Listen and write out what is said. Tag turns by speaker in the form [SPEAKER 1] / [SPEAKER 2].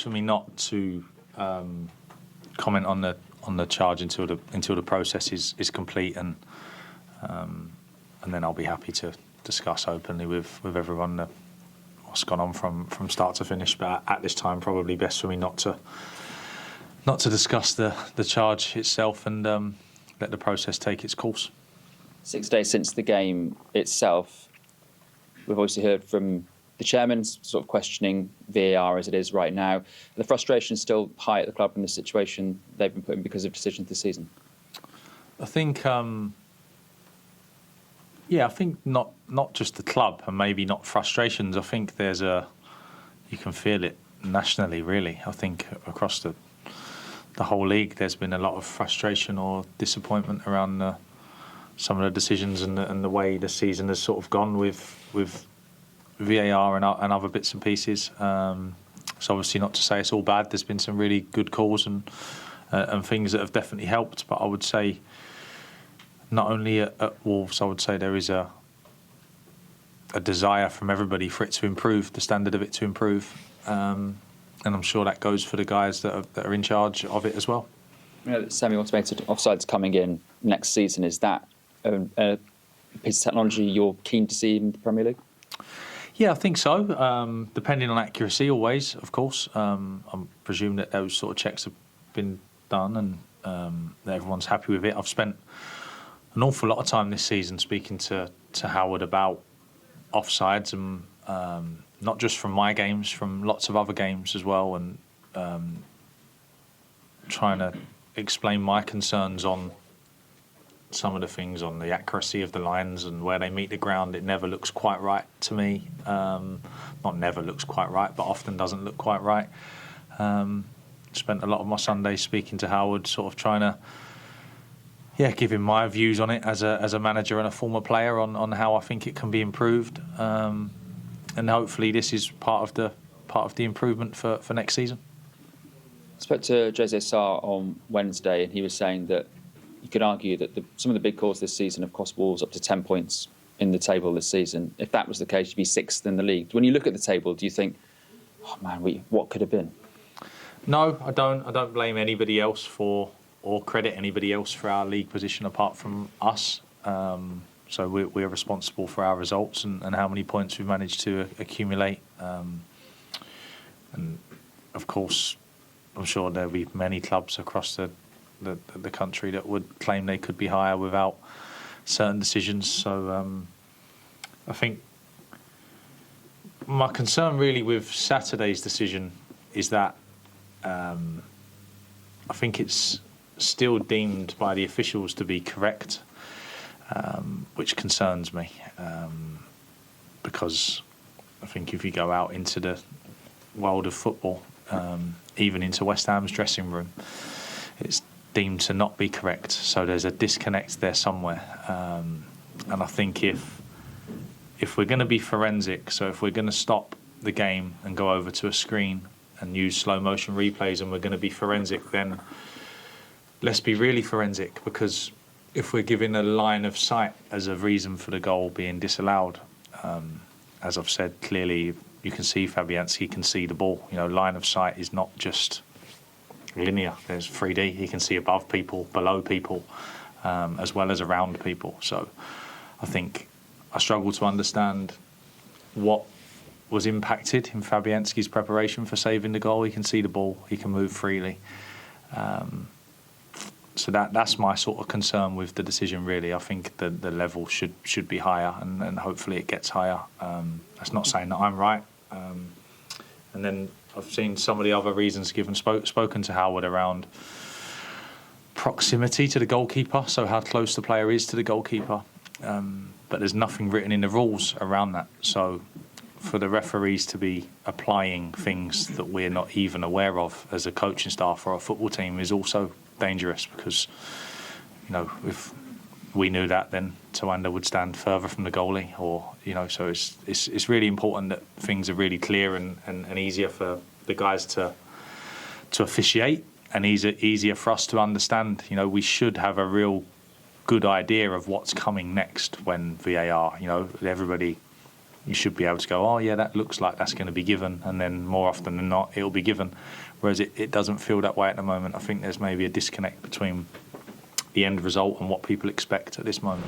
[SPEAKER 1] best for me not to comment on the charge until the process is complete, and then I'll be happy to discuss openly with everyone what's gone on from start to finish. But at this time, probably best for me not to discuss the charge itself, and let the process take its course.
[SPEAKER 2] 6 days since the game itself, we've obviously heard from the chairman sort of questioning VAR as it is right now. The frustration is still high at the club in the situation they've been put in because of decisions this season.
[SPEAKER 1] I think, I think not just the club, and maybe not frustrations. I think you can feel it nationally, really. I think across the whole league, there's been a lot of frustration or disappointment around some of the decisions and the way the season has sort of gone with VAR and other bits and pieces. So obviously, not to say it's all bad. There's been some really good calls and things that have definitely helped. But I would say, not only at Wolves, I would say there is a desire from everybody for it to improve, the standard of it to improve. And I'm sure that goes for the guys that are in charge of it as well.
[SPEAKER 2] You know, semi-automated offsides coming in next season. Is that a piece of technology you're keen to see in the Premier League?
[SPEAKER 1] Yeah, I think so. Depending on accuracy, always, of course. I presume that those sort of checks have been done and that everyone's happy with it. I've spent an awful lot of time this season speaking to Howard about offsides, and not just from my games, from lots of other games as well, and trying to explain my concerns on some of the things on the accuracy of the lines and where they meet the ground. It never looks quite right to me. Not never looks quite right, but often doesn't look quite right. Spent a lot of my Sundays speaking to Howard, sort of trying to give him my views on it as a manager and a former player on how I think it can be improved. And hopefully this is part of the improvement for next season.
[SPEAKER 2] I spoke to Jose Sarr on Wednesday, and he was saying that you could argue that some of the big calls this season have cost Wolves up to 10 points in the table this season. If that was the case, you'd be sixth in the league. When you look at the table, do you think, oh man, what could have been? No,
[SPEAKER 1] I don't blame anybody else or credit anybody else for our league position apart from us. So we're responsible for our results and how many points we've managed to accumulate. And of course, I'm sure there'll be many clubs across the country that would claim they could be higher without certain decisions. So I think my concern really with Saturday's decision is that I think it's still deemed by the officials to be correct, which concerns me, because I think if you go out into the world of football, even into West Ham's dressing room, it's deemed to not be correct. So there's a disconnect there somewhere, and I think if we're going to be forensic, so if we're going to stop the game and go over to a screen and use slow motion replays, and we're going to be forensic, then let's be really forensic, because if we're giving a line of sight as a reason for the goal being disallowed, as I've said, clearly you can see Fabianski can see the ball. You know, line of sight is not just linear. There's 3D. He can see above people, below people, as well as around people. So I think I struggle to understand what was impacted in Fabianski's preparation for saving the goal. He can see the ball. He can move freely. So that's my sort of concern with the decision, really. I think the level should be higher, and hopefully it gets higher. That's not saying that I'm right. And then I've seen some of the other reasons given, spoken to Howard around proximity to the goalkeeper, so how close the player is to the goalkeeper. But there's nothing written in the rules around that. So for the referees to be applying things that we're not even aware of as a coaching staff or a football team is also dangerous, because, you know, if we knew that, then Tawanda would stand further from the goalie, or, you know, so it's really important that things are really clear and easier for the guys to officiate, and easier for us to understand. You know, we should have a real good idea of what's coming next when VAR, you know, everybody you should be able to go, oh yeah, that looks like that's going to be given, and then more often than not, it'll be given. Whereas it doesn't feel that way at the moment. I think there's maybe a disconnect between the end result and what people expect at this moment.